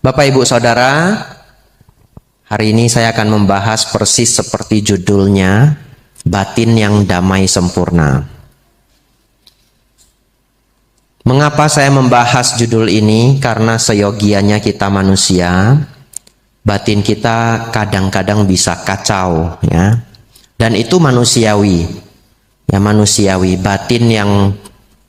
Bapak Ibu Saudara, hari ini saya akan membahas persis seperti judulnya, batin yang damai sempurna. Mengapa saya membahas judul ini? Karena seyogianya kita manusia, batin kita kadang-kadang bisa kacau, ya. Dan itu manusiawi. Ya, manusiawi, batin yang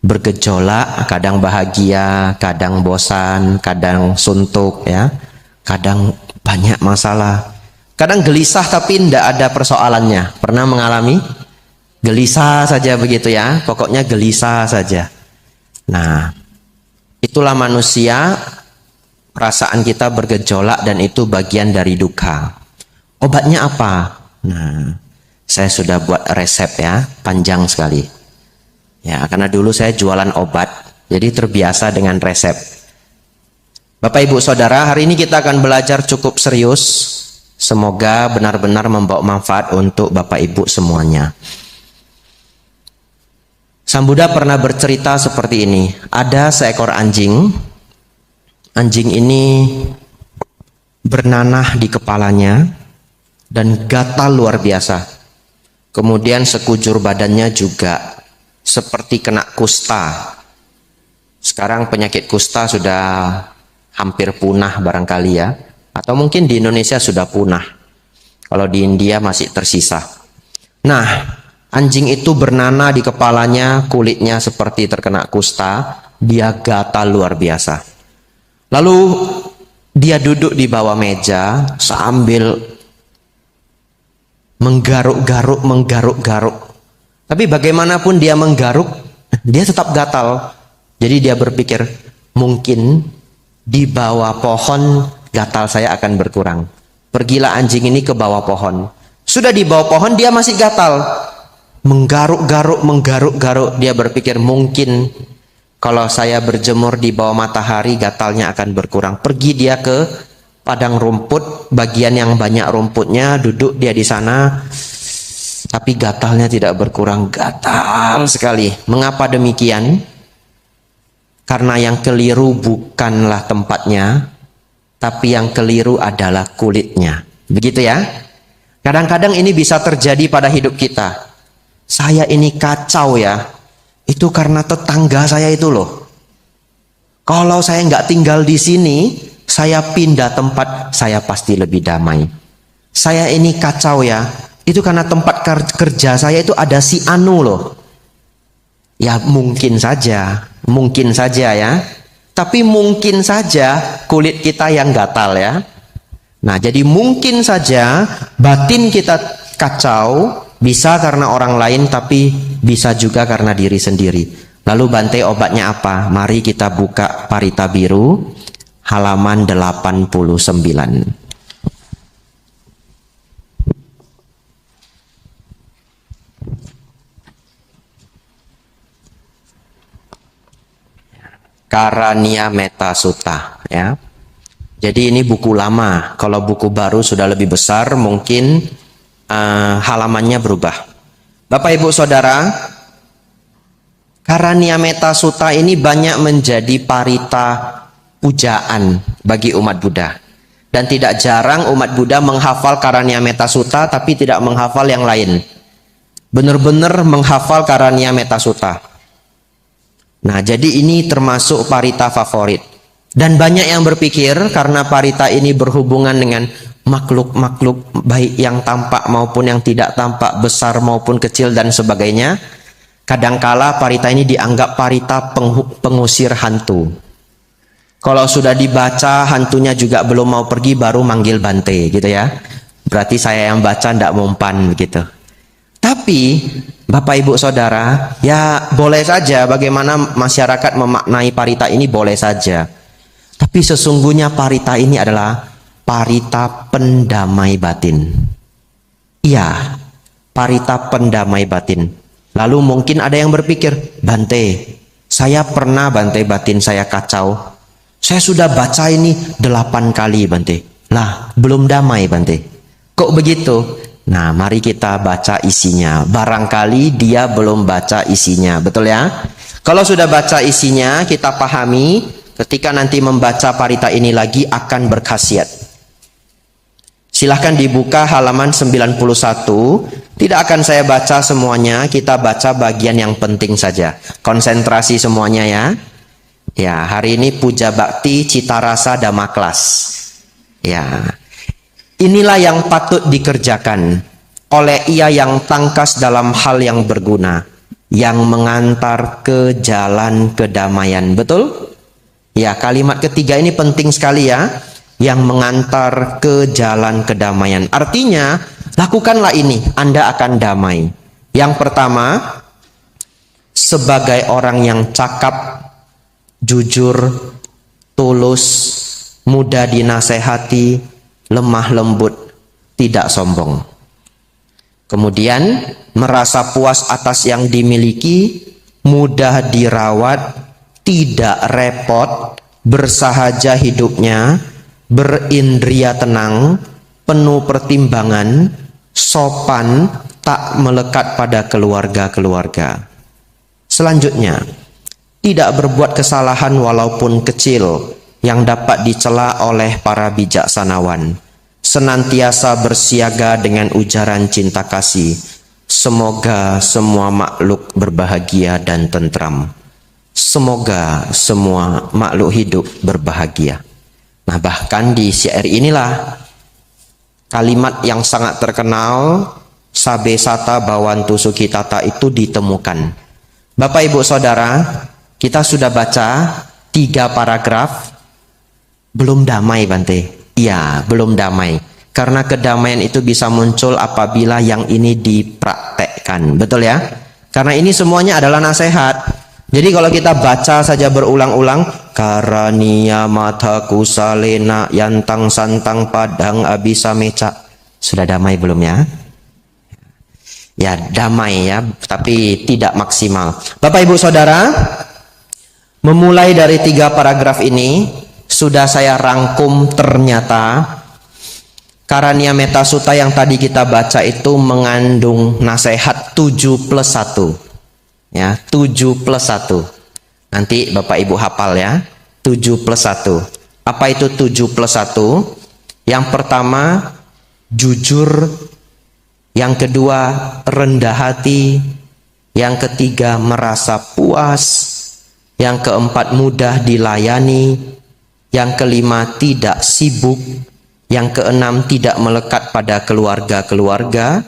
bergejolak, kadang bahagia, kadang bosan, kadang suntuk, ya. Kadang banyak masalah. Kadang gelisah tapi tidak ada persoalannya. Pernah mengalami? Gelisah saja begitu ya. Pokoknya gelisah saja. Nah, itulah manusia, perasaan kita bergejolak dan itu bagian dari duka. Obatnya apa? Nah, saya sudah buat resep ya, panjang sekali. Ya, karena dulu saya jualan obat, jadi terbiasa dengan resep. Bapak Ibu Saudara, hari ini kita akan belajar cukup serius. Semoga benar-benar membawa manfaat untuk Bapak Ibu semuanya. Sang Buddha pernah bercerita seperti ini. Ada seekor anjing. Anjing ini bernanah di kepalanya dan gatal luar biasa. Kemudian sekujur badannya juga seperti kena kusta. Sekarang penyakit kusta sudah hampir punah barangkali ya. Atau mungkin di Indonesia sudah punah. Kalau di India masih tersisa. Nah, anjing itu bernanah di kepalanya, kulitnya seperti terkena kusta. Dia gatal luar biasa. Lalu dia duduk di bawah meja sambil menggaruk-garuk. Tapi bagaimanapun dia menggaruk, dia tetap gatal. Jadi dia berpikir, mungkin di bawah pohon gatal saya akan berkurang. Pergilah anjing ini ke bawah pohon. Sudah di bawah pohon dia masih gatal. Menggaruk-garuk. Dia berpikir mungkin kalau saya berjemur di bawah matahari gatalnya akan berkurang. Pergi dia ke padang rumput, bagian yang banyak rumputnya, duduk dia di sana. Tapi gatalnya tidak berkurang, gatal sekali. Mengapa demikian? Karena yang keliru bukanlah tempatnya, tapi yang keliru adalah kulitnya. Begitu ya? Kadang-kadang ini bisa terjadi pada hidup kita. Saya ini kacau ya. Itu karena tetangga saya itu loh. Kalau saya nggak tinggal di sini, saya pindah tempat, saya pasti lebih damai. Saya ini kacau ya. Itu karena tempat kerja saya itu ada si Anu loh. Ya mungkin saja ya. Tapi mungkin saja kulit kita yang gatal ya. Nah, jadi mungkin saja batin kita kacau, bisa karena orang lain tapi bisa juga karena diri sendiri. Lalu Bante obatnya apa? Mari kita buka Parita Biru halaman 89. Karania Metta Sutta ya. Jadi ini buku lama. Kalau buku baru sudah lebih besar, mungkin halamannya berubah. Bapak Ibu Saudara, Karania Metta Sutta ini banyak menjadi parita pujaan bagi umat Buddha. Dan tidak jarang umat Buddha menghafal Karania Metta Sutta tapi tidak menghafal yang lain. Benar-benar menghafal Karania Metta Sutta. Nah, jadi ini termasuk parita favorit. Dan banyak yang berpikir karena parita ini berhubungan dengan makhluk-makhluk baik yang tampak maupun yang tidak tampak, besar maupun kecil dan sebagainya. Kadangkala parita ini dianggap parita pengusir hantu. Kalau sudah dibaca hantunya juga belum mau pergi baru manggil Bante gitu ya. Berarti saya yang baca tidak mempan begitu. Tapi Bapak Ibu Saudara, ya boleh saja bagaimana masyarakat memaknai parita ini boleh saja. Tapi sesungguhnya parita ini adalah parita pendamai batin. Iya, parita pendamai batin. Lalu mungkin ada yang berpikir, Bante, saya pernah Bante batin saya kacau. Saya sudah baca ini 8 kali Bante. Lah, belum damai Bante. Kok begitu? Nah, mari kita baca isinya. Barangkali dia belum baca isinya, betul ya? Kalau sudah baca isinya, kita pahami, ketika nanti membaca parita ini lagi akan berkhasiat. Silahkan dibuka halaman 91. Tidak akan saya baca semuanya, kita baca bagian yang penting saja. Konsentrasi semuanya ya. Ya, hari ini puja bakti cita rasa damaklas. Ya. Inilah yang patut dikerjakan oleh ia yang tangkas dalam hal yang berguna, yang mengantar ke jalan kedamaian. Betul? Ya, kalimat ketiga ini penting sekali ya. Yang mengantar ke jalan kedamaian. Artinya, lakukanlah ini, Anda akan damai. Yang pertama, sebagai orang yang cakap, jujur, tulus, mudah dinasehati, lemah lembut, tidak sombong. Kemudian merasa puas atas yang dimiliki, mudah dirawat, tidak repot, bersahaja hidupnya, berindria tenang, penuh pertimbangan, sopan, tak melekat pada keluarga-keluarga. Selanjutnya, tidak berbuat kesalahan walaupun kecil, yang dapat dicela oleh para bijaksanawan. Senantiasa bersiaga dengan ujaran cinta kasih. Semoga semua makhluk berbahagia dan tentram. Semoga semua makhluk hidup berbahagia. Nah, bahkan di syair inilah kalimat yang sangat terkenal, Sabe Sata Bawantu Sukitata itu ditemukan. Bapak Ibu Saudara, kita sudah baca 3 paragraf. Belum damai, Bante. Iya, belum damai. Karena kedamaian itu bisa muncul apabila yang ini dipraktekkan. Betul ya? Karena ini semuanya adalah nasihat. Jadi kalau kita baca saja berulang-ulang, karania mata kusalena yantang santang padang abisa meca. Sudah damai belum ya? Ya, damai ya, tapi tidak maksimal. Bapak Ibu Saudara, memulai dari 3 paragraf ini, sudah saya rangkum. Ternyata Karania Metta Sutta yang tadi kita baca itu mengandung nasihat 7+1. Ya, 7+1. Nanti Bapak Ibu hafal ya, 7+1. Apa itu 7+1? Yang pertama, jujur. Yang kedua, rendah hati. Yang ketiga, merasa puas. Yang keempat, mudah dilayani. Yang kelima, tidak sibuk. Yang keenam, tidak melekat pada keluarga-keluarga.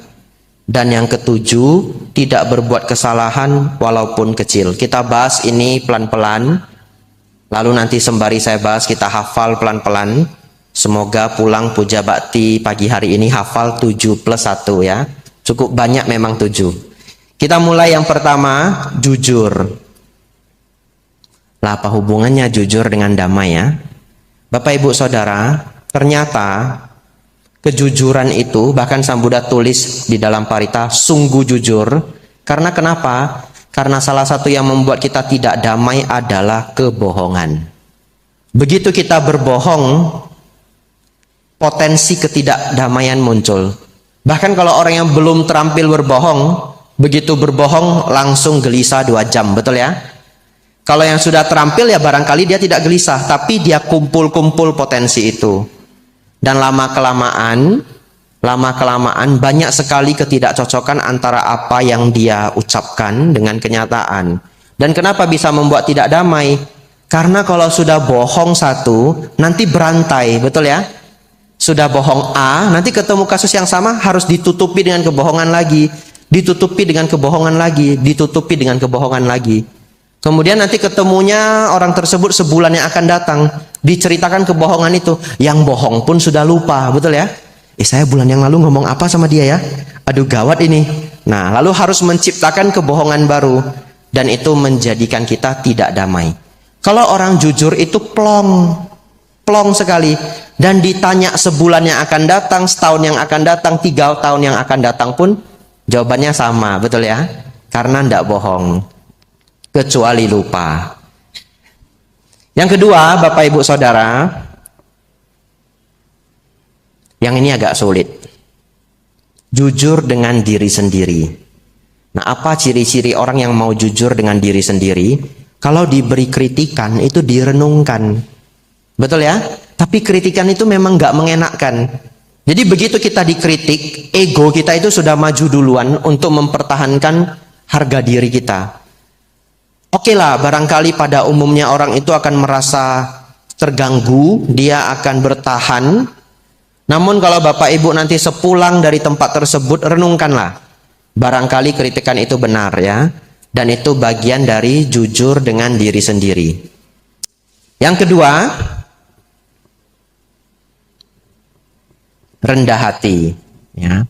Dan yang ketujuh, tidak berbuat kesalahan walaupun kecil. Kita bahas ini pelan-pelan. Lalu nanti sembari saya bahas, kita hafal pelan-pelan. Semoga pulang puja bakti pagi hari ini hafal 7+1 ya. Cukup banyak memang 7. Kita mulai yang pertama, jujur. Lah, apa hubungannya jujur dengan damai ya? Bapak Ibu Saudara, ternyata kejujuran itu, bahkan Sang Buddha tulis di dalam parita, sungguh jujur. Karena kenapa? Karena salah satu yang membuat kita tidak damai adalah kebohongan. Begitu kita berbohong, potensi ketidakdamaian muncul. Bahkan kalau orang yang belum terampil berbohong, begitu berbohong langsung gelisah 2 jam, betul ya? Kalau yang sudah terampil ya barangkali dia tidak gelisah, tapi dia kumpul-kumpul potensi itu. Dan lama-kelamaan banyak sekali ketidakcocokan antara apa yang dia ucapkan dengan kenyataan. Dan kenapa bisa membuat tidak damai? Karena kalau sudah bohong satu, nanti berantai, betul ya? Sudah bohong A, nanti ketemu kasus yang sama harus ditutupi dengan kebohongan lagi, ditutupi dengan kebohongan lagi, ditutupi dengan kebohongan lagi. Kemudian nanti ketemunya orang tersebut sebulan yang akan datang, diceritakan kebohongan itu, yang bohong pun sudah lupa, betul ya? Saya bulan yang lalu ngomong apa sama dia ya? Aduh gawat ini. Nah, lalu harus menciptakan kebohongan baru, dan itu menjadikan kita tidak damai. Kalau orang jujur itu plong sekali, dan ditanya sebulan yang akan datang, setahun yang akan datang, 3 tahun yang akan datang pun jawabannya sama, betul ya? Karena tidak bohong, kecuali lupa. Yang kedua, Bapak Ibu Saudara, yang ini agak sulit. Jujur dengan diri sendiri. Nah, apa ciri-ciri orang yang mau jujur dengan diri sendiri? Kalau diberi kritikan itu direnungkan. Betul ya? Tapi kritikan itu memang gak mengenakkan. Jadi begitu kita dikritik, ego kita itu sudah maju duluan untuk mempertahankan harga diri kita. Oke lah, barangkali pada umumnya orang itu akan merasa terganggu, dia akan bertahan. Namun kalau Bapak Ibu nanti sepulang dari tempat tersebut, renungkanlah. Barangkali kritikan itu benar ya. Dan itu bagian dari jujur dengan diri sendiri. Yang kedua, rendah hati. Ya.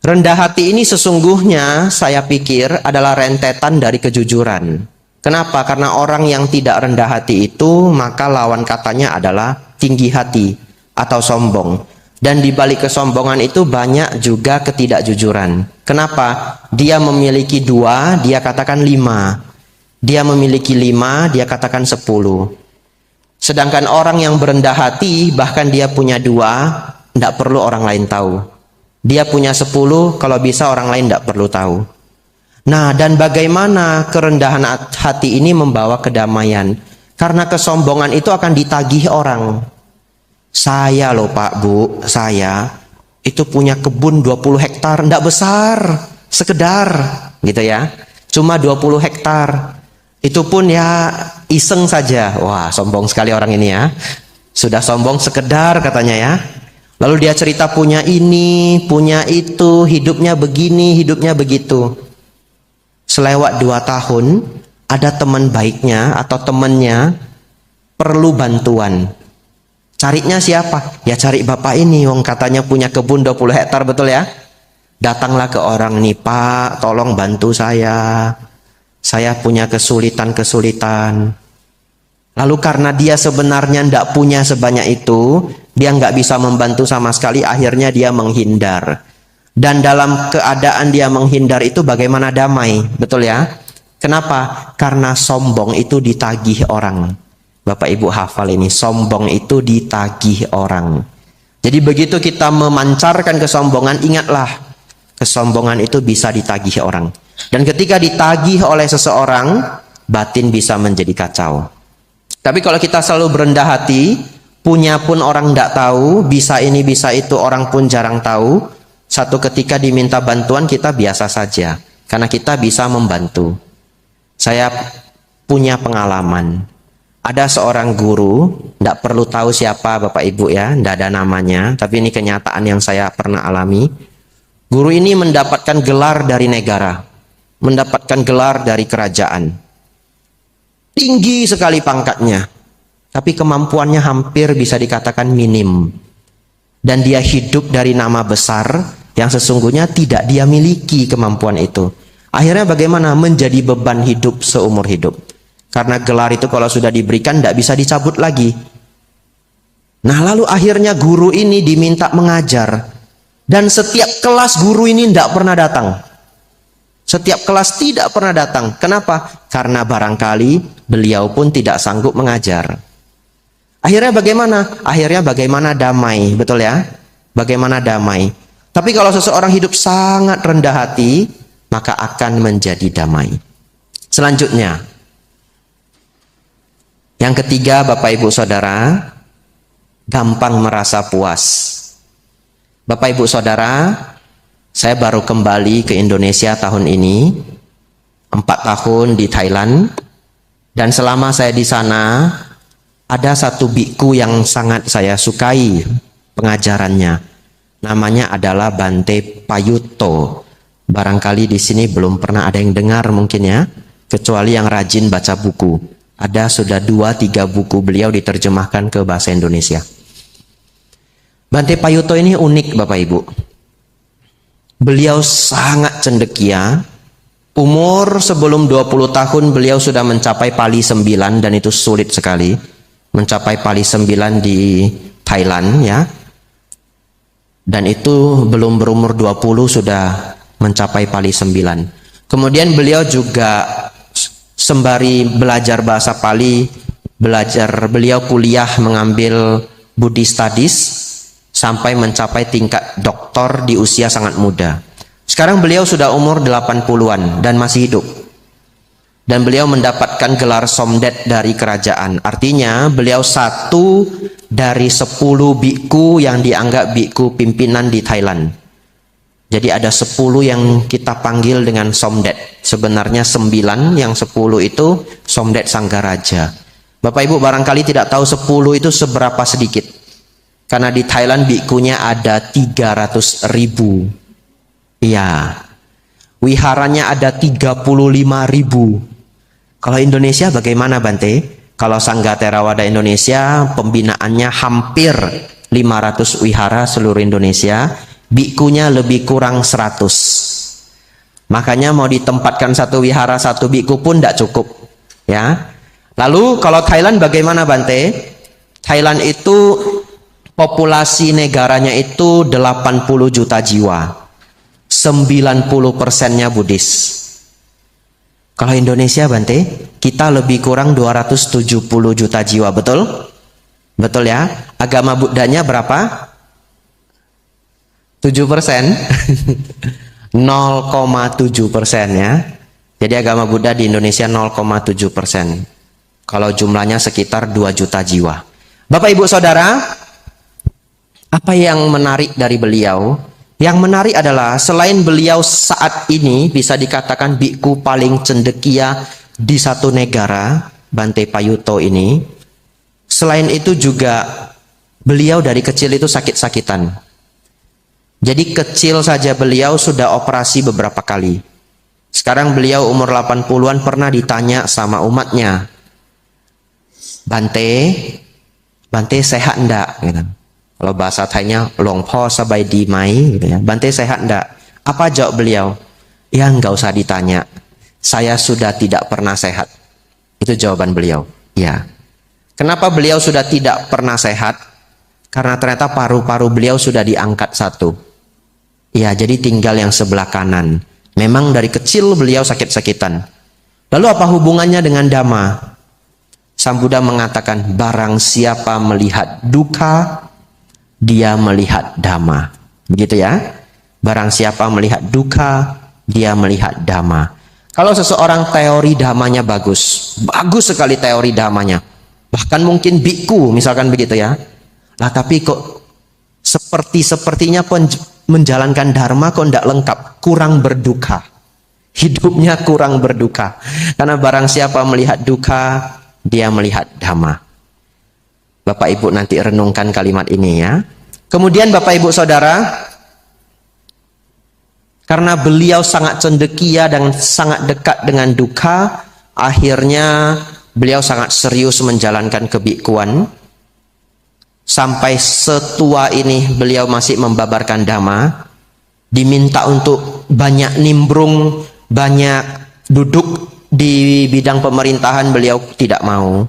Rendah hati ini sesungguhnya saya pikir adalah rentetan dari kejujuran. Kenapa? Karena orang yang tidak rendah hati itu, maka lawan katanya adalah tinggi hati atau sombong. Dan di balik kesombongan itu banyak juga ketidakjujuran. Kenapa? Dia memiliki 2, dia katakan 5. Dia memiliki 5, dia katakan 10. Sedangkan orang yang berendah hati, bahkan dia punya 2, tidak perlu orang lain tahu. Dia punya 10, kalau bisa orang lain tidak perlu tahu. Nah, dan bagaimana kerendahan hati ini membawa kedamaian? Karena kesombongan itu akan ditagih orang. Saya loh Pak Bu, saya itu punya kebun 20 hektar, enggak besar, sekedar gitu ya. Cuma 20 hektar. Itu pun ya iseng saja. Wah, sombong sekali orang ini ya. Sudah sombong sekedar katanya ya. Lalu dia cerita punya ini, punya itu, hidupnya begini, hidupnya begitu. Selewat 2 tahun, ada teman baiknya atau temannya perlu bantuan. Carinya siapa? Ya cari bapak ini, wong katanya punya kebun 20 hektar, betul ya? Datanglah ke orang nih, Pak, tolong bantu saya. Saya punya kesulitan-kesulitan. Lalu karena dia sebenarnya tidak punya sebanyak itu, dia nggak bisa membantu sama sekali, akhirnya dia menghindar. Dan dalam keadaan dia menghindar itu bagaimana damai, betul ya? Kenapa? Karena sombong itu ditagih orang. Bapak Ibu hafal ini, sombong itu ditagih orang. Jadi begitu kita memancarkan kesombongan, ingatlah, kesombongan itu bisa ditagih orang. Dan ketika ditagih oleh seseorang, batin bisa menjadi kacau. Tapi kalau kita selalu berendah hati, punya pun orang tidak tahu, bisa ini bisa itu orang pun jarang tahu, satu ketika diminta bantuan kita biasa saja, karena kita bisa membantu. Saya punya pengalaman. Ada seorang guru, tidak perlu tahu siapa Bapak Ibu ya, tidak ada namanya, tapi ini kenyataan yang saya pernah alami. Guru ini mendapatkan gelar dari negara, mendapatkan gelar dari kerajaan. Tinggi sekali pangkatnya, tapi kemampuannya hampir bisa dikatakan minim. Dan dia hidup dari nama besar yang sesungguhnya tidak dia miliki kemampuan itu. Akhirnya bagaimana? Menjadi beban hidup seumur hidup. Karena gelar itu kalau sudah diberikan tidak bisa dicabut lagi. Nah lalu akhirnya guru ini diminta mengajar. Dan setiap kelas guru ini tidak pernah datang. Setiap kelas tidak pernah datang. Kenapa? Karena barangkali beliau pun tidak sanggup mengajar. Akhirnya bagaimana? Akhirnya bagaimana damai, betul ya? Bagaimana damai. Tapi kalau seseorang hidup sangat rendah hati, maka akan menjadi damai. Selanjutnya, yang ketiga, Bapak Ibu Saudara, gampang merasa puas. Bapak Ibu Saudara, saya baru kembali ke Indonesia tahun ini, 4 tahun di Thailand, dan selama saya di sana, ada satu biku yang sangat saya sukai pengajarannya. Namanya adalah Bante Payutto. Barangkali di sini belum pernah ada yang dengar mungkin ya, kecuali yang rajin baca buku. Ada sudah 2-3 buku beliau diterjemahkan ke bahasa Indonesia. Bante Payutto ini unik Bapak Ibu. Beliau sangat cendekia. Umur sebelum 20 tahun beliau sudah mencapai Pali 9 dan itu sulit sekali. Mencapai Pali 9 di Thailand ya. Dan itu belum berumur 20 sudah mencapai Pali 9. Kemudian beliau juga sembari belajar bahasa Pali, beliau kuliah mengambil Buddhist Studies. sampai mencapai tingkat doktor di usia sangat muda. Sekarang beliau sudah umur 80-an dan masih hidup. Dan beliau mendapatkan gelar Somdet dari kerajaan. Artinya beliau satu dari 10 biku yang dianggap biku pimpinan di Thailand. Jadi ada 10 yang kita panggil dengan Somdet. Sebenarnya 9, yang 10 itu Somdet Sanggaraja. Bapak Ibu barangkali tidak tahu 10 itu seberapa sedikit. Karena di Thailand bikunya ada 300.000. Iya. Wiharanya ada 35.000. Kalau Indonesia bagaimana Bante? Kalau Sangga Theravada Indonesia pembinaannya hampir 500 wihara seluruh Indonesia, bikunya lebih kurang 100. Makanya mau ditempatkan satu wihara satu biku pun tidak cukup, ya. Lalu kalau Thailand bagaimana Bante? Thailand itu populasi negaranya itu 80 juta jiwa. 90%-nya Buddhis. Kalau Indonesia Bante, kita lebih kurang 270 juta jiwa, betul? Betul ya? Agama Buddhanya berapa? 7%? 0,7% ya. Jadi agama Buddha di Indonesia 0,7%. Kalau jumlahnya sekitar 2 juta jiwa. Bapak Ibu Saudara, apa yang menarik dari beliau? Yang menarik adalah selain beliau saat ini bisa dikatakan biku paling cendekia di satu negara, Bante Payutto ini. Selain itu juga beliau dari kecil itu sakit-sakitan. Jadi kecil saja beliau sudah operasi beberapa kali. Sekarang beliau umur 80-an pernah ditanya sama umatnya, Bante sehat enggak? Gitu. Kalau bahasa Thainya, Long Po sabai di mai, gitu ya. Bante sehat enggak? Apa jawab beliau? Ya enggak usah ditanya. Saya sudah tidak pernah sehat. Itu jawaban beliau. Ya. Kenapa beliau sudah tidak pernah sehat? Karena ternyata paru-paru beliau sudah diangkat satu. Ya, jadi tinggal yang sebelah kanan. Memang dari kecil beliau sakit-sakitan. Lalu apa hubungannya dengan Dhamma? Sang Buddha mengatakan, barang siapa melihat duka, dia melihat Dhamma. Begitu ya. Barang siapa melihat duka, dia melihat Dhamma. Kalau seseorang teori Dhammanya bagus, bagus sekali teori Dhammanya, bahkan mungkin biku misalkan begitu ya. Lah tapi kok sepertinya pun menjalankan Dharma kok tidak lengkap, kurang berduka. Hidupnya kurang berduka. Karena barang siapa melihat duka, dia melihat Dhamma. Bapak Ibu nanti renungkan kalimat ini ya. Kemudian Bapak Ibu Saudara, karena beliau sangat cendekia dan sangat dekat dengan duka, akhirnya beliau sangat serius menjalankan kebikuan. Sampai setua ini beliau masih membabarkan Dhamma. Diminta untuk banyak nimbrung, banyak duduk di bidang pemerintahan, beliau tidak mau.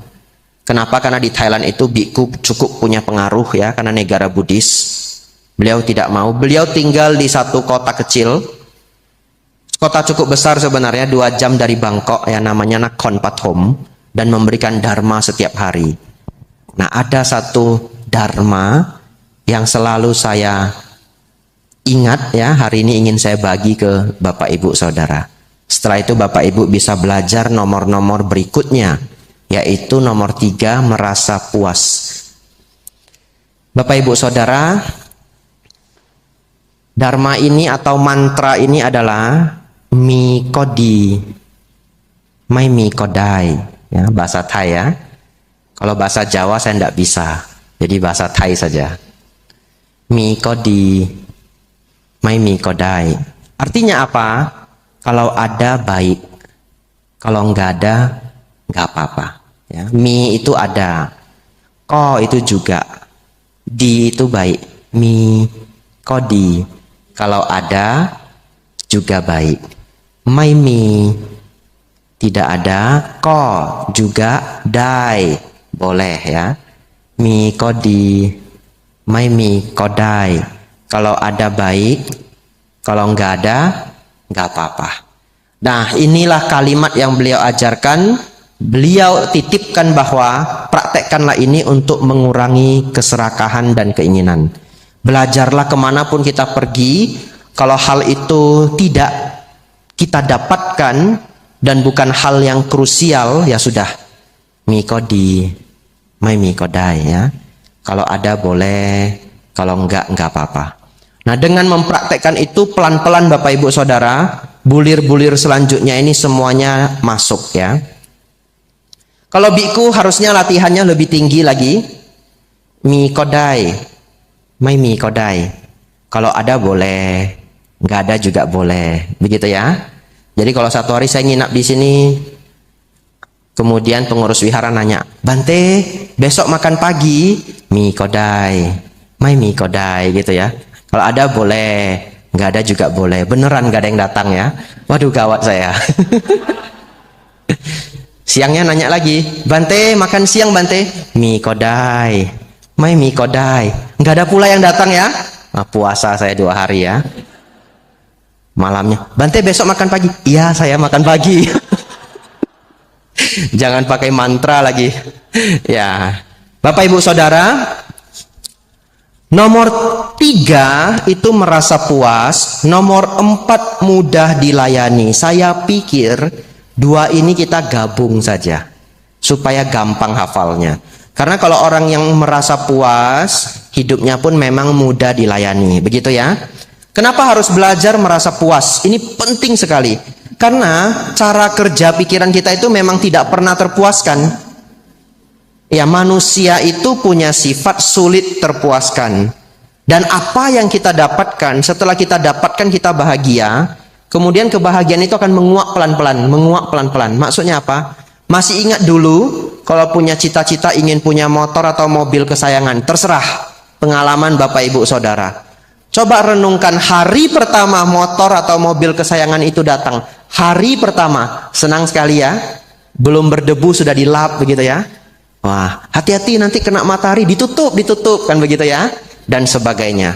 Kenapa? Karena di Thailand itu biku cukup punya pengaruh ya, karena negara Buddhis. Beliau tidak mau. Beliau tinggal di satu kota kecil. Kota cukup besar sebenarnya, 2 jam dari Bangkok ya, namanya Nakhon Pathom, dan memberikan dharma setiap hari. Nah, ada satu dharma yang selalu saya ingat ya, hari ini ingin saya bagi ke Bapak Ibu Saudara. Setelah itu Bapak Ibu bisa belajar nomor-nomor berikutnya, yaitu nomor 3, merasa puas. Bapak Ibu Saudara, dharma ini atau mantra ini adalah mi kodi, mai mi kodai ya, bahasa Thai ya. Kalau bahasa Jawa saya tidak bisa, jadi bahasa Thai saja. Mi kodi, mai mi kodai. Artinya apa? Kalau ada baik, kalau enggak ada enggak apa-apa. Ya, mi itu ada, ko itu juga, di itu baik, mi kodi. Kalau ada juga baik. Mai mi tidak ada, ko juga dai boleh ya. Mi kodi, mai mi kodai. Kalau ada baik, kalau enggak ada enggak apa-apa. Nah, inilah kalimat yang beliau ajarkan. Beliau titipkan bahwa praktekkanlah ini untuk mengurangi keserakahan dan keinginan. Belajarlah kemanapun kita pergi. Kalau hal itu tidak kita dapatkan dan bukan hal yang krusial, ya sudah, mikodi, mai mikodai ya. Kalau ada boleh, kalau enggak apa-apa. Nah, dengan mempraktekkan itu pelan-pelan Bapak Ibu Saudara, bulir-bulir selanjutnya ini semuanya masuk ya. Kalau biku harusnya latihannya lebih tinggi lagi. Mikodai, mai mikodai. Kalau ada boleh, enggak ada juga boleh. Begitu ya. Jadi kalau satu hari saya nginap di sini, kemudian pengurus wihara nanya, Bante, besok makan pagi, mie kodai, mai mie kodai gitu ya. Kalau ada boleh, nggak ada juga boleh. Beneran nggak ada yang datang ya. Waduh, gawat saya. Siangnya nanya lagi, Bante, makan siang Bante, mie kodai, mai mie kodai. Nggak ada pula yang datang ya. Nah, puasa saya 2 hari ya. Malamnya, Bante besok makan pagi. Iya, saya makan pagi. Jangan pakai mantra lagi. Ya, Bapak Ibu Saudara, nomor 3 itu merasa puas, nomor 4 mudah dilayani. Saya pikir 2 ini kita gabung saja supaya gampang hafalnya. Karena kalau orang yang merasa puas, hidupnya pun memang mudah dilayani. Begitu ya. Kenapa harus belajar merasa puas? Ini penting sekali. Karena cara kerja pikiran kita itu memang tidak pernah terpuaskan. Ya, manusia itu punya sifat sulit terpuaskan. Dan apa yang kita dapatkan, setelah kita dapatkan kita bahagia, kemudian kebahagiaan itu akan menguap pelan-pelan, menguap pelan-pelan. Maksudnya apa? Masih ingat dulu kalau punya cita-cita ingin punya motor atau mobil kesayangan, terserah pengalaman Bapak Ibu Saudara. Coba renungkan hari pertama motor atau mobil kesayangan itu datang. Hari pertama, senang sekali ya. Belum berdebu sudah dilap begitu ya. Wah, hati-hati nanti kena matahari, ditutup kan begitu ya. Dan sebagainya.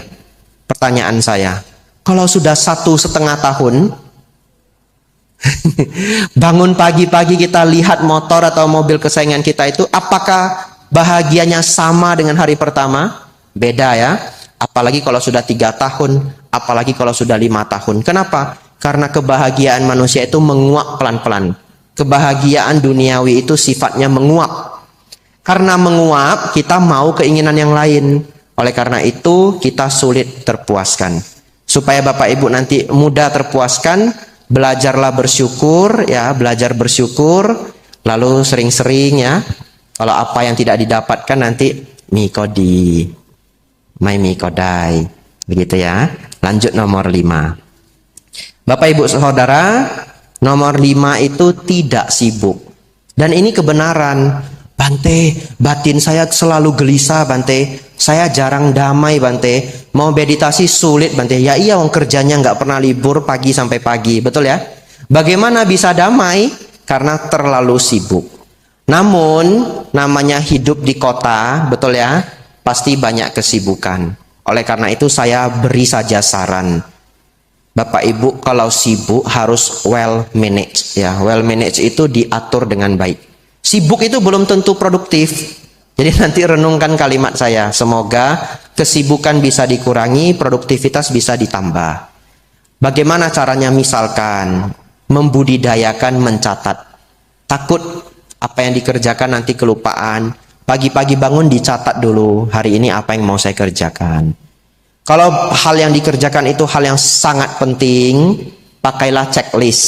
Pertanyaan saya, kalau sudah 1,5 tahun, bangun pagi-pagi kita lihat motor atau mobil kesayangan kita itu, apakah bahagianya sama dengan hari pertama? Beda ya. Apalagi kalau sudah 3 tahun, apalagi kalau sudah 5 tahun. Kenapa? Karena kebahagiaan manusia itu menguap pelan-pelan. Kebahagiaan duniawi itu sifatnya menguap. Karena menguap, kita mau keinginan yang lain. Oleh karena itu, kita sulit terpuaskan. Supaya Bapak Ibu nanti mudah terpuaskan, belajarlah bersyukur, ya, belajar bersyukur, lalu sering-sering ya. Kalau apa yang tidak didapatkan nanti mikodi, mai mikodai, begitu ya. Lanjut nomor 5. Bapak Ibu Saudara, nomor 5 itu tidak sibuk. Dan ini kebenaran. Bante, batin saya selalu gelisah Bante. Saya jarang damai Bante. Mau meditasi sulit Bante. Ya iya, wong kerjanya nggak pernah libur pagi sampai pagi. Betul ya? Bagaimana bisa damai? Karena terlalu sibuk. Namun, namanya hidup di kota, betul ya? Pasti banyak kesibukan. Oleh karena itu saya beri saja saran. Bapak Ibu kalau sibuk harus well managed ya. Well managed itu diatur dengan baik. Sibuk itu belum tentu produktif. Jadi nanti renungkan kalimat saya. Semoga kesibukan bisa dikurangi, produktivitas bisa ditambah. Bagaimana caranya? Misalkan membudidayakan mencatat. Takut apa yang dikerjakan nanti kelupaan. Pagi-pagi bangun dicatat dulu. Hari ini apa yang mau saya kerjakan. Kalau hal yang dikerjakan itu hal yang sangat penting, pakailah checklist.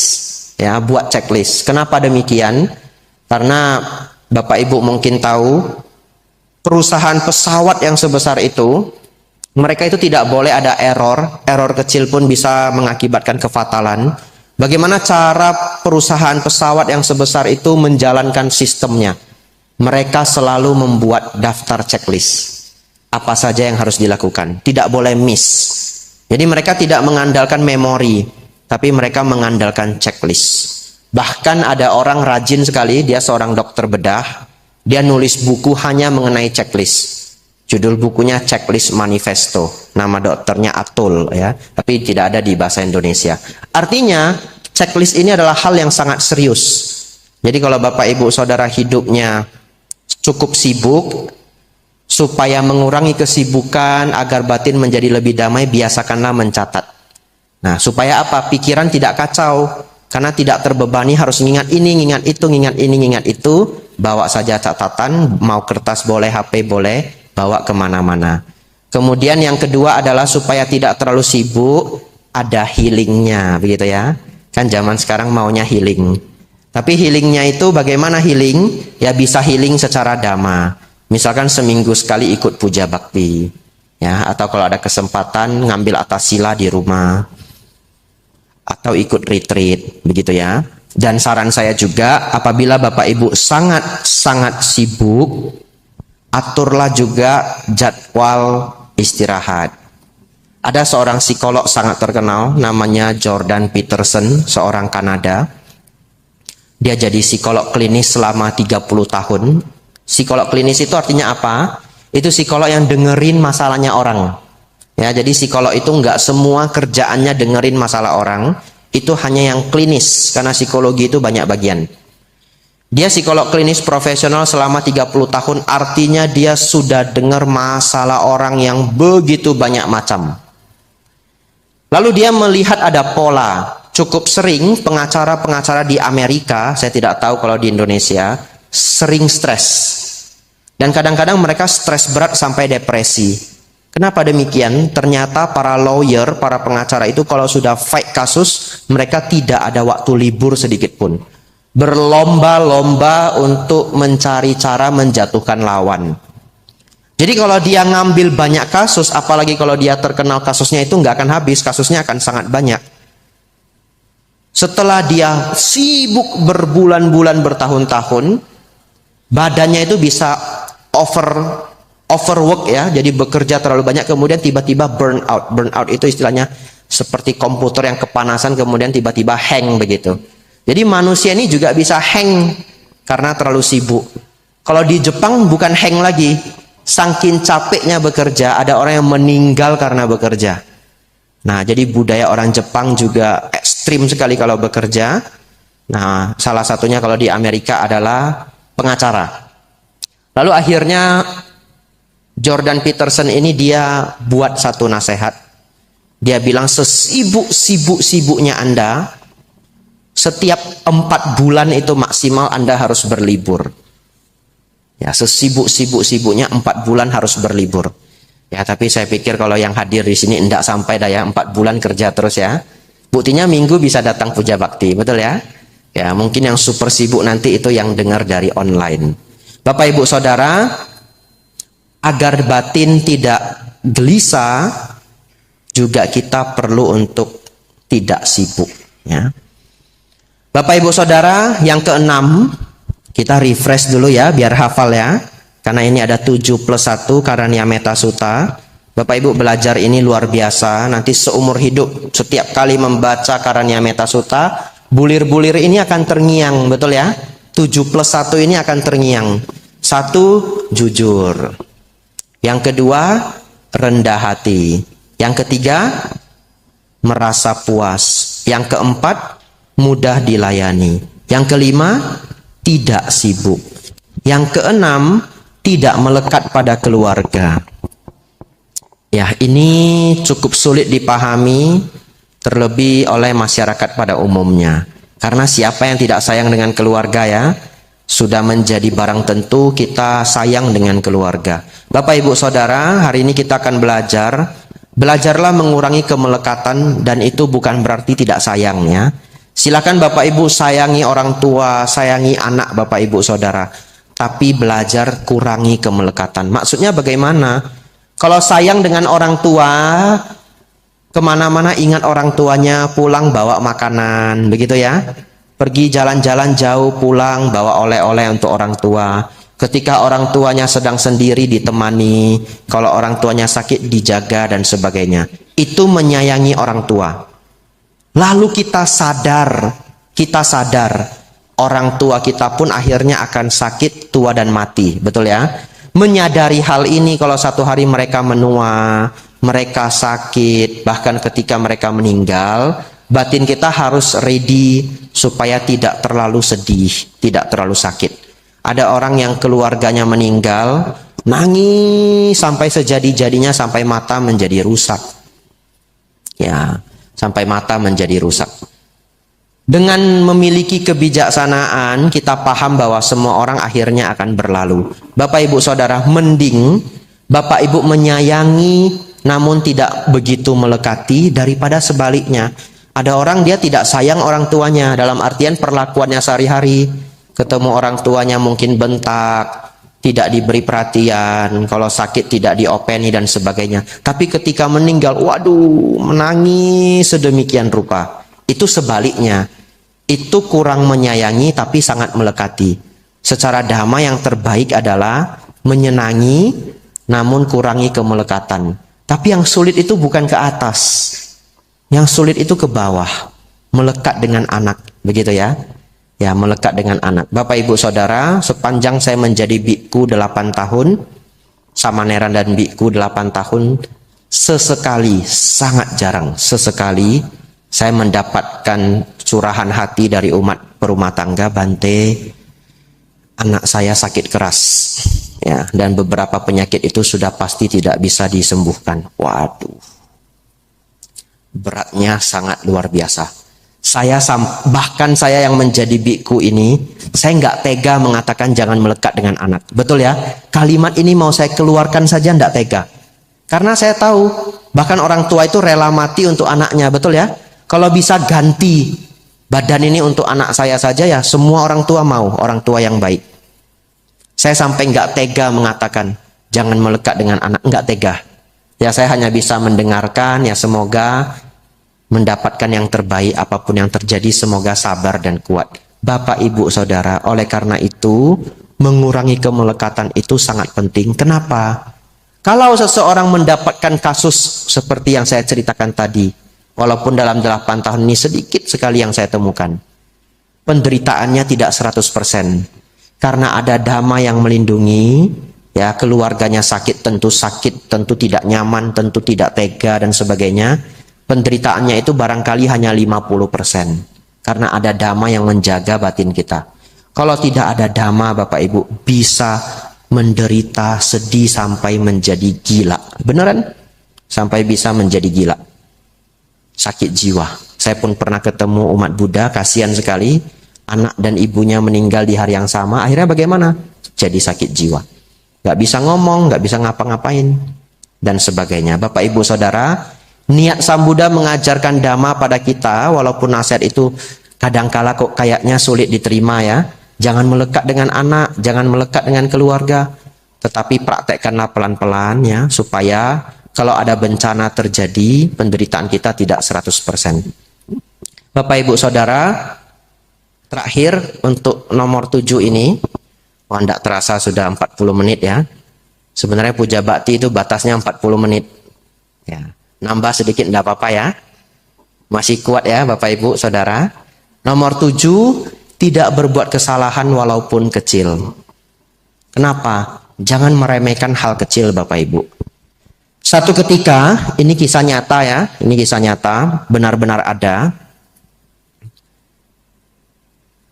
Ya, buat checklist. Kenapa demikian? Karena Bapak Ibu mungkin tahu, perusahaan pesawat yang sebesar itu, mereka itu tidak boleh ada error. Error kecil pun bisa mengakibatkan kefatalan. Bagaimana cara perusahaan pesawat yang sebesar itu menjalankan sistemnya? Mereka selalu membuat daftar checklist. Apa saja yang harus dilakukan. Tidak boleh miss. Jadi mereka tidak mengandalkan memori, tapi mereka mengandalkan checklist. Bahkan ada orang rajin sekali, dia seorang dokter bedah, dia nulis buku hanya mengenai checklist. Judul bukunya Checklist Manifesto. Nama dokternya Atul ya, tapi tidak ada di bahasa Indonesia. Artinya, checklist ini adalah hal yang sangat serius. Jadi kalau Bapak Ibu Saudara hidupnya cukup sibuk, Supaya mengurangi kesibukan, agar batin menjadi lebih damai, biasakanlah mencatat. Nah, supaya apa? Pikiran tidak kacau. Karena tidak terbebani harus ngingat ini, ngingat itu, ngingat ini, ngingat itu. Bawa saja catatan, mau kertas boleh, HP boleh, bawa kemana-mana. Kemudian yang kedua adalah supaya tidak terlalu sibuk, ada healingnya, begitu ya. Kan zaman sekarang maunya healing. Tapi healingnya itu bagaimana healing? Ya bisa healing secara dhamma. Misalkan seminggu sekali ikut puja bakti. Ya, atau kalau ada kesempatan ngambil atas sila di rumah. Atau ikut retreat, begitu ya. Dan saran saya juga, apabila Bapak Ibu sangat-sangat sibuk, aturlah juga jadwal istirahat. Ada seorang psikolog sangat terkenal, namanya Jordan Peterson, seorang Kanada. Dia jadi psikolog klinis selama 30 tahun. Psikolog klinis itu artinya apa? Itu psikolog yang dengerin masalahnya orang. Ya, jadi psikolog itu nggak semua kerjaannya dengerin masalah orang. Itu hanya yang klinis, karena psikologi itu banyak bagian. Dia psikolog klinis profesional selama 30 tahun, artinya dia sudah dengar masalah orang yang begitu banyak macam. Lalu dia melihat ada pola. Cukup sering pengacara-pengacara di Amerika, saya tidak tahu kalau di Indonesia, sering stres. Dan kadang-kadang mereka stres berat sampai depresi. Kenapa demikian? Ternyata para lawyer, para pengacara itu kalau sudah fight kasus, mereka tidak ada waktu libur sedikit pun. Berlomba-lomba untuk mencari cara menjatuhkan lawan. Jadi kalau dia ngambil banyak kasus, apalagi kalau dia terkenal kasusnya itu nggak akan habis, kasusnya akan sangat banyak. Setelah dia sibuk berbulan-bulan, bertahun-tahun, badannya itu bisa overwork ya, jadi bekerja terlalu banyak, kemudian tiba-tiba burn out. Burn out itu istilahnya seperti komputer yang kepanasan kemudian tiba-tiba hang begitu. Jadi manusia ini juga bisa hang karena terlalu sibuk. Kalau di Jepang bukan hang lagi, saking capeknya bekerja, ada orang yang meninggal karena bekerja. Nah, jadi budaya orang Jepang juga ekstrim sekali kalau bekerja. Nah, salah satunya kalau di Amerika adalah pengacara. Lalu akhirnya Jordan Peterson ini dia buat satu nasihat. Dia bilang sesibuk-sibuknya Anda, setiap 4 bulan itu maksimal Anda harus berlibur. Ya, sesibuk-sibuknya 4 bulan harus berlibur. Ya, tapi saya pikir kalau yang hadir di sini enggak sampai daya 4 bulan kerja terus ya. Buktinya minggu bisa datang puja bakti, betul ya? Ya, mungkin yang super sibuk nanti itu yang dengar dari online. Bapak Ibu Saudara, agar batin tidak gelisah, juga kita perlu untuk tidak sibuk. Ya. Bapak Ibu Saudara, yang keenam, kita refresh dulu ya, biar hafal ya. Karena ini ada 7+1 Karanyameta Sutta. Bapak Ibu belajar ini luar biasa. Nanti seumur hidup setiap kali membaca Karanyameta Sutta, bulir-bulir ini akan terngiang, betul ya? 7+1 ini akan terngiang. 1, jujur. Yang kedua, rendah hati. Yang ketiga, merasa puas. Yang keempat, mudah dilayani. Yang kelima, tidak sibuk. Yang keenam, tidak melekat pada keluarga. Ya, ini cukup sulit dipahami, terlebih oleh masyarakat pada umumnya. Karena siapa yang tidak sayang dengan keluarga ya, sudah menjadi barang tentu kita sayang dengan keluarga. Bapak Ibu Saudara, hari ini kita akan belajarlah mengurangi kemelekatan, dan itu bukan berarti tidak sayang ya. Silakan Bapak Ibu sayangi orang tua, sayangi anak Bapak Ibu Saudara. Tapi belajar kurangi kemelekatan. Maksudnya bagaimana? Kalau sayang dengan orang tua, kemana-mana ingat orang tuanya, pulang bawa makanan, begitu ya. Pergi jalan-jalan jauh, pulang bawa oleh-oleh untuk orang tua. Ketika orang tuanya sedang sendiri ditemani, kalau orang tuanya sakit dijaga dan sebagainya. Itu menyayangi orang tua. Lalu kita sadar orang tua kita pun akhirnya akan sakit, tua dan mati, betul ya? Menyadari hal ini, kalau satu hari mereka menua, mereka sakit, bahkan ketika mereka meninggal, batin kita harus ready supaya tidak terlalu sedih, tidak terlalu sakit. Ada orang yang keluarganya meninggal, nangis sampai sejadi-jadinya, sampai mata menjadi rusak. Ya, sampai mata menjadi rusak. Dengan memiliki kebijaksanaan, kita paham bahwa semua orang akhirnya akan berlalu. Bapak Ibu Saudara, mending Bapak Ibu menyayangi namun tidak begitu melekati daripada sebaliknya. Ada orang dia tidak sayang orang tuanya, dalam artian perlakuannya sehari-hari. Ketemu orang tuanya mungkin bentak, tidak diberi perhatian, kalau sakit tidak diopeni dan sebagainya. Tapi ketika meninggal, waduh, menangis sedemikian rupa. Itu sebaliknya. Itu kurang menyayangi tapi sangat melekati. Secara dhamma yang terbaik adalah menyenangi namun kurangi kemelekatan. Tapi yang sulit itu bukan ke atas. Yang sulit itu ke bawah. Melekat dengan anak, begitu ya. Ya, melekat dengan anak. Bapak Ibu Saudara, sepanjang saya menjadi biku 8 tahun, Samaneran dan biku 8 tahun, sesekali, sangat jarang, sesekali saya mendapatkan curahan hati dari umat perumah tangga, Bante, anak saya sakit keras, ya, dan beberapa penyakit itu sudah pasti tidak bisa disembuhkan. Waduh, beratnya sangat luar biasa. Bahkan saya yang menjadi biku ini, saya nggak tega mengatakan jangan melekat dengan anak. Betul ya? Kalimat ini mau saya keluarkan saja nggak tega. Karena saya tahu, bahkan orang tua itu rela mati untuk anaknya, betul ya? Kalau bisa ganti badan ini untuk anak saya saja, ya semua orang tua mau, orang tua yang baik. Saya sampai nggak tega mengatakan jangan melekat dengan anak, nggak tega. Ya saya hanya bisa mendengarkan, ya semoga mendapatkan yang terbaik apapun yang terjadi, semoga sabar dan kuat. Bapak Ibu Saudara, oleh karena itu mengurangi kemelekatan itu sangat penting. Kenapa? Kalau seseorang mendapatkan kasus seperti yang saya ceritakan tadi, walaupun dalam 8 tahun ini sedikit sekali yang saya temukan, penderitaannya tidak 100%. Karena ada dhamma yang melindungi, ya keluarganya sakit, tentu tidak nyaman, tentu tidak tega dan sebagainya. Penderitaannya itu barangkali hanya 50%. Karena ada dhamma yang menjaga batin kita. Kalau tidak ada dhamma, Bapak Ibu, bisa menderita, sedih sampai menjadi gila. Beneran? Sampai bisa menjadi gila. Sakit jiwa. Saya pun pernah ketemu umat Buddha, kasihan sekali, anak dan ibunya meninggal di hari yang sama. Akhirnya bagaimana? Jadi sakit jiwa, gak bisa ngomong, gak bisa ngapa-ngapain dan sebagainya. Bapak Ibu Saudara, niat Sang Buddha mengajarkan dhamma pada kita, walaupun nasihat itu kadangkala kok kayaknya sulit diterima ya. Jangan melekat dengan anak, jangan melekat dengan keluarga, tetapi praktekkanlah pelan-pelan ya, supaya kalau ada bencana terjadi, penderitaan kita tidak 100%. Bapak Ibu Saudara, terakhir untuk nomor 7 ini, tidak terasa sudah 40 menit ya. Sebenarnya puja bakti itu batasnya 40 menit. Ya, nambah sedikit tidak apa-apa ya. Masih kuat ya Bapak Ibu Saudara. Nomor 7, tidak berbuat kesalahan walaupun kecil. Kenapa? Jangan meremehkan hal kecil Bapak Ibu. Satu ketika, ini kisah nyata ya, ini kisah nyata, benar-benar ada.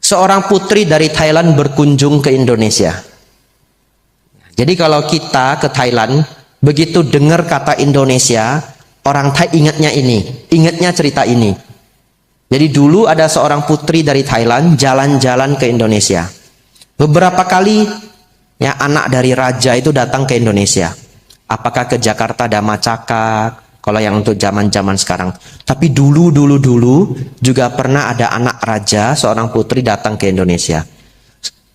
Seorang putri dari Thailand berkunjung ke Indonesia. Jadi kalau kita ke Thailand, begitu dengar kata Indonesia, orang Thai ingatnya ini, ingatnya cerita ini. Jadi dulu ada seorang putri dari Thailand jalan-jalan ke Indonesia. Beberapa kali ya anak dari raja itu datang ke Indonesia. Apakah ke Jakarta Dhammacakka, kalau yang untuk zaman-zaman sekarang. Tapi dulu juga pernah ada anak raja, seorang putri datang ke Indonesia.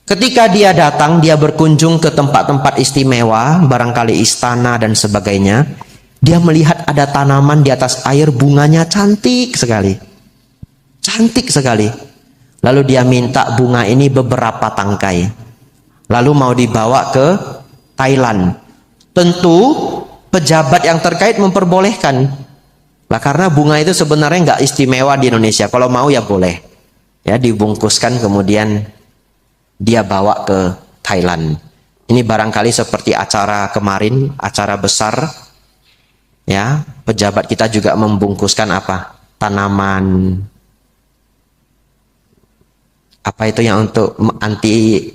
Ketika dia datang, dia berkunjung ke tempat-tempat istimewa, barangkali istana dan sebagainya. Dia melihat ada tanaman di atas air, bunganya cantik sekali. Cantik sekali. Lalu dia minta bunga ini beberapa tangkai. Lalu mau dibawa ke Thailand. Tentu pejabat yang terkait memperbolehkan. Lah karena bunga itu sebenarnya nggak istimewa di Indonesia. Kalau mau ya boleh. Ya dibungkuskan kemudian dia bawa ke Thailand. Ini barangkali seperti acara kemarin, acara besar. Ya, pejabat kita juga membungkuskan apa? Tanaman. Apa itu yang untuk anti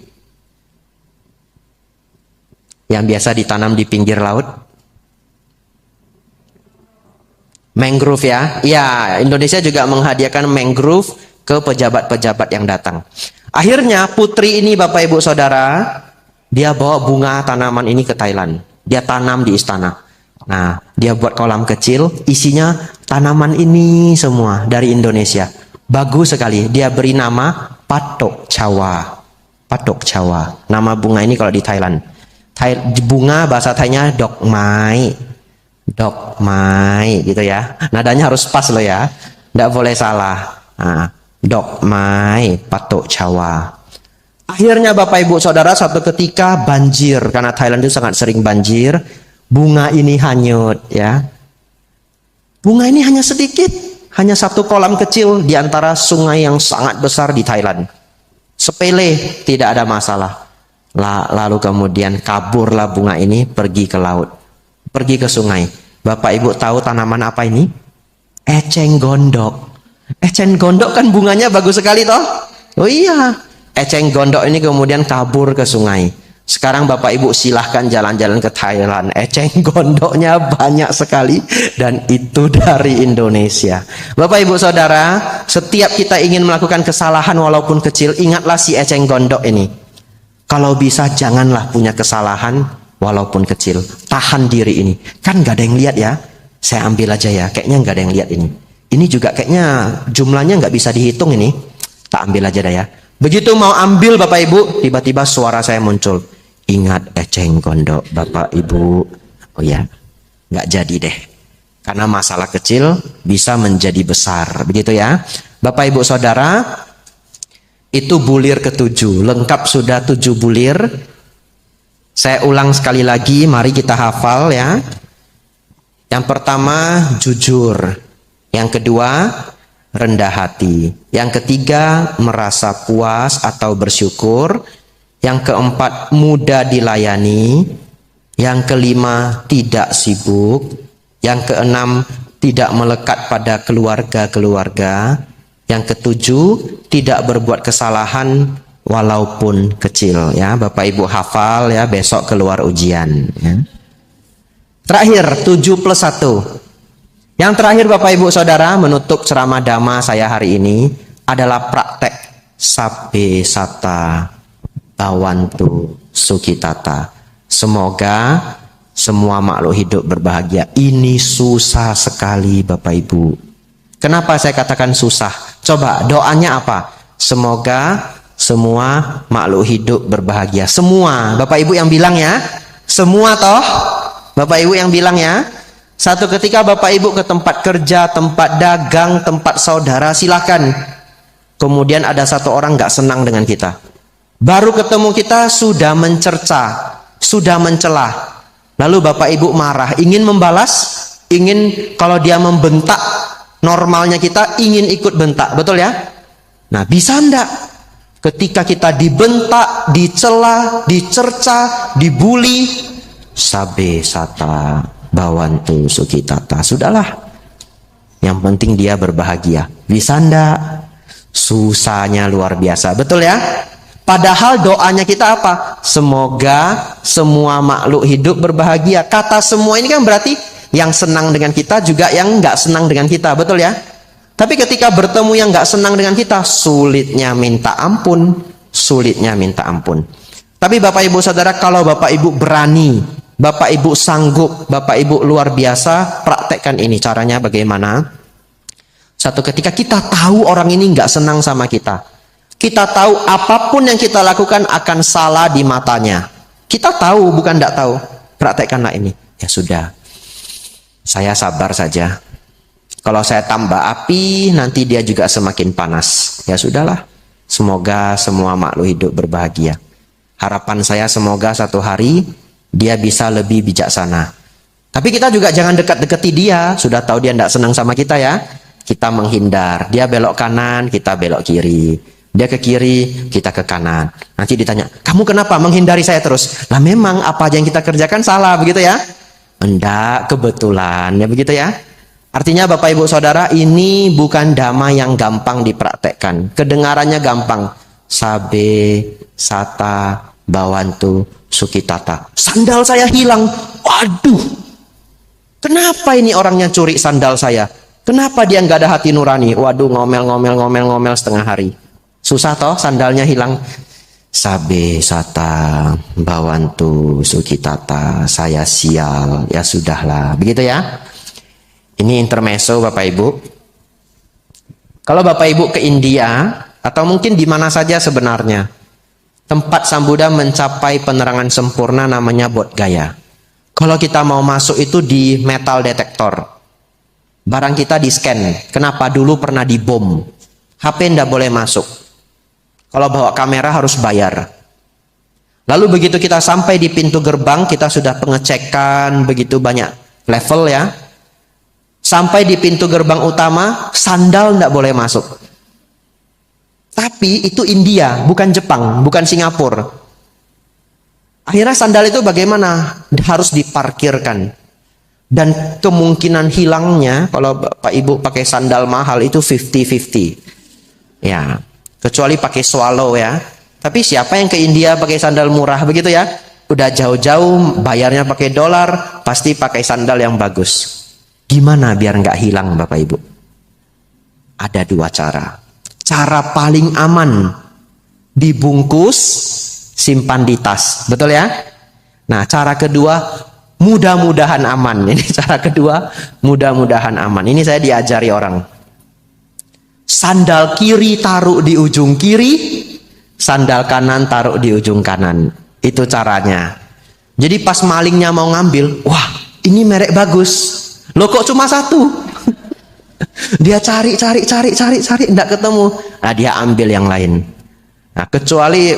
Yang biasa ditanam di pinggir laut. Mangrove ya. Ya, Indonesia juga menghadiahkan mangrove ke pejabat-pejabat yang datang. Akhirnya putri ini Bapak Ibu Saudara, dia bawa bunga tanaman ini ke Thailand. Dia tanam di istana. Nah, dia buat kolam kecil, isinya tanaman ini semua dari Indonesia. Bagus sekali. Dia beri nama Patok Cawa. Patok Cawa. Nama bunga ini kalau di Thailand. Bunga bahasa Thainya Dok Mai. Dok Mai gitu ya. Nadanya harus pas loh ya. Tidak boleh salah. Nah, Dok Mai Patok Cawa. Akhirnya Bapak Ibu Saudara satu ketika banjir. Karena Thailand itu sangat sering banjir. Bunga ini hanyut ya. Bunga ini hanya sedikit. Hanya satu kolam kecil di antara sungai yang sangat besar di Thailand. Sepele, tidak ada masalah. Lalu kemudian kaburlah bunga ini pergi ke laut. Pergi ke sungai. Bapak Ibu tahu tanaman apa ini? Eceng gondok. Eceng gondok kan bunganya bagus sekali toh? Oh iya. Eceng gondok ini kemudian kabur ke sungai. Sekarang Bapak Ibu silahkan jalan-jalan ke Thailand. Eceng gondoknya banyak sekali. Dan itu dari Indonesia. Bapak Ibu Saudara, setiap kita ingin melakukan kesalahan walaupun kecil, ingatlah si eceng gondok ini. Kalau bisa janganlah punya kesalahan walaupun kecil. Tahan diri ini. Kan gak ada yang lihat ya. Saya ambil aja ya. Kayaknya gak ada yang lihat ini. Ini juga kayaknya jumlahnya gak bisa dihitung ini. Tak ambil aja dah ya. Begitu mau ambil Bapak Ibu, tiba-tiba suara saya muncul. Ingat eceng gondok Bapak Ibu. Oh ya, nggak jadi deh. Karena masalah kecil bisa menjadi besar. Begitu ya. Bapak Ibu Saudara, itu bulir ketujuh. Lengkap sudah 7 bulir. Saya ulang sekali lagi, mari kita hafal ya. Yang pertama, jujur. Yang kedua, rendah hati. Yang ketiga, merasa puas atau bersyukur. Yang keempat, mudah dilayani. Yang kelima, tidak sibuk. Yang keenam, tidak melekat pada keluarga-keluarga. Yang ketujuh, tidak berbuat kesalahan walaupun kecil. Ya, Bapak Ibu hafal ya, besok keluar ujian. Ya. Terakhir, 7 plus 1. Yang terakhir Bapak Ibu Saudara, menutup ceramah Dhamma saya hari ini adalah praktek Sabbe Sata Bawantu Sukitata. Semoga semua makhluk hidup berbahagia. Ini susah sekali Bapak Ibu. Kenapa saya katakan susah? Coba doanya apa? Semoga semua makhluk hidup berbahagia. Semua. Bapak Ibu yang bilang ya. Semua toh? Bapak Ibu yang bilang ya. Satu ketika Bapak Ibu ke tempat kerja, tempat dagang, tempat saudara, silakan. Kemudian ada satu orang nggak senang dengan kita. Baru ketemu kita sudah mencerca, sudah mencela. Lalu Bapak Ibu marah, ingin membalas, ingin kalau dia membentak, normalnya kita ingin ikut bentak, betul ya? Nah, bisa enggak? Ketika kita dibentak, dicela, dicerca, dibully, Sabbe Sata Bawantu Sukitata. Sudahlah. Yang penting dia berbahagia. Bisa enggak? Susahnya luar biasa, betul ya? Padahal doanya kita apa? Semoga semua makhluk hidup berbahagia. Kata semua ini kan berarti yang senang dengan kita juga yang nggak senang dengan kita, betul ya? Tapi ketika bertemu yang nggak senang dengan kita, sulitnya minta ampun, sulitnya minta ampun. Tapi Bapak Ibu Saudara, kalau Bapak Ibu berani, Bapak Ibu sanggup, Bapak Ibu luar biasa, praktekkan ini. Caranya bagaimana? Satu ketika kita tahu orang ini nggak senang sama kita. Kita tahu apapun yang kita lakukan akan salah di matanya. Kita tahu, bukan tidak tahu. Praktekkanlah ini. Ya sudah. Saya sabar saja. Kalau saya tambah api, nanti dia juga semakin panas. Ya sudahlah. Semoga semua makhluk hidup berbahagia. Harapan saya semoga satu hari dia bisa lebih bijaksana. Tapi kita juga jangan dekat-dekati dia. Sudah tahu dia tidak senang sama kita ya. Kita menghindar. Dia belok kanan, kita belok kiri. Dia ke kiri, kita ke kanan. Nanti ditanya, kamu kenapa menghindari saya terus? Lah memang apa aja yang kita kerjakan salah, begitu ya? Enggak, kebetulan, ya begitu ya? Artinya Bapak Ibu Saudara, ini bukan dhamma yang gampang dipraktekkan. Kedengarannya gampang. Sabbe Sata Bhawantu Sukhitata. Sandal saya hilang. Waduh, kenapa ini orangnya curi sandal saya? Kenapa dia nggak ada hati nurani? Waduh, ngomel setengah hari. Susah toh, sandalnya hilang. Sabe sata Bhawantu Sukhitata. Saya sial. Ya sudahlah. Begitu ya. Ini intermezzo Bapak Ibu. Kalau Bapak Ibu ke India, atau mungkin di mana saja sebenarnya, tempat Sang Buddha mencapai penerangan sempurna namanya Bodh Gaya. Kalau kita mau masuk itu di metal detektor. Barang kita di scan. Kenapa? Dulu pernah dibom. HP ndak boleh masuk. Kalau bawa kamera harus bayar. Lalu begitu kita sampai di pintu gerbang, kita sudah pengecekan begitu banyak level ya. Sampai di pintu gerbang utama, sandal ndak boleh masuk. Tapi itu India, bukan Jepang, bukan Singapura. Akhirnya sandal itu bagaimana? Harus diparkirkan. Dan kemungkinan hilangnya, kalau Bapak Ibu pakai sandal mahal itu 50-50. Ya, kecuali pakai swallow ya. Tapi siapa yang ke India pakai sandal murah begitu ya? Udah jauh-jauh bayarnya pakai dolar, pasti pakai sandal yang bagus. Gimana biar nggak hilang Bapak Ibu? Ada dua cara. Cara paling aman, dibungkus, simpan di tas. Betul ya? Nah, cara kedua, mudah-mudahan aman. Ini cara kedua, mudah-mudahan aman. Ini saya diajari orang. Sandal kiri taruh di ujung kiri, sandal kanan taruh di ujung kanan. Itu caranya. Jadi pas malingnya mau ngambil, wah ini merek bagus. Loh kok cuma satu? Dia cari, enggak ketemu. Nah, dia ambil yang lain. Nah, kecuali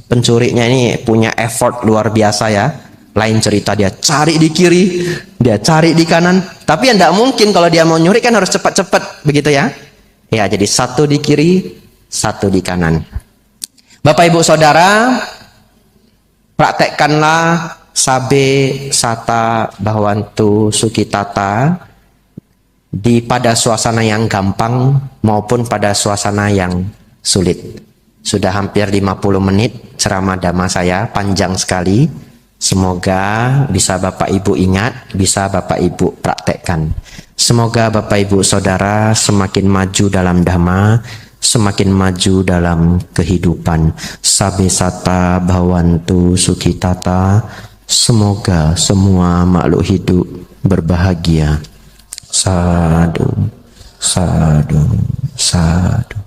pencurinya ini punya effort luar biasa ya. Lain cerita, dia cari di kiri, dia cari di kanan. Tapi enggak mungkin kalau dia mau nyuri kan harus cepat-cepat, begitu ya. Ya, jadi satu di kiri, satu di kanan. Bapak Ibu Saudara, praktekkanlah Sabe Sata Bhawantu Sukhitata pada suasana yang gampang maupun pada suasana yang sulit. Sudah hampir 50 menit ceramah dhamma saya, panjang sekali. Semoga bisa Bapak Ibu ingat, bisa Bapak Ibu praktekkan. Semoga Bapak Ibu Saudara semakin maju dalam dhamma, semakin maju dalam kehidupan. Sabe Sata Bhawantu Sukhitata. Semoga semua makhluk hidup berbahagia. Sadu, sadu, sadu.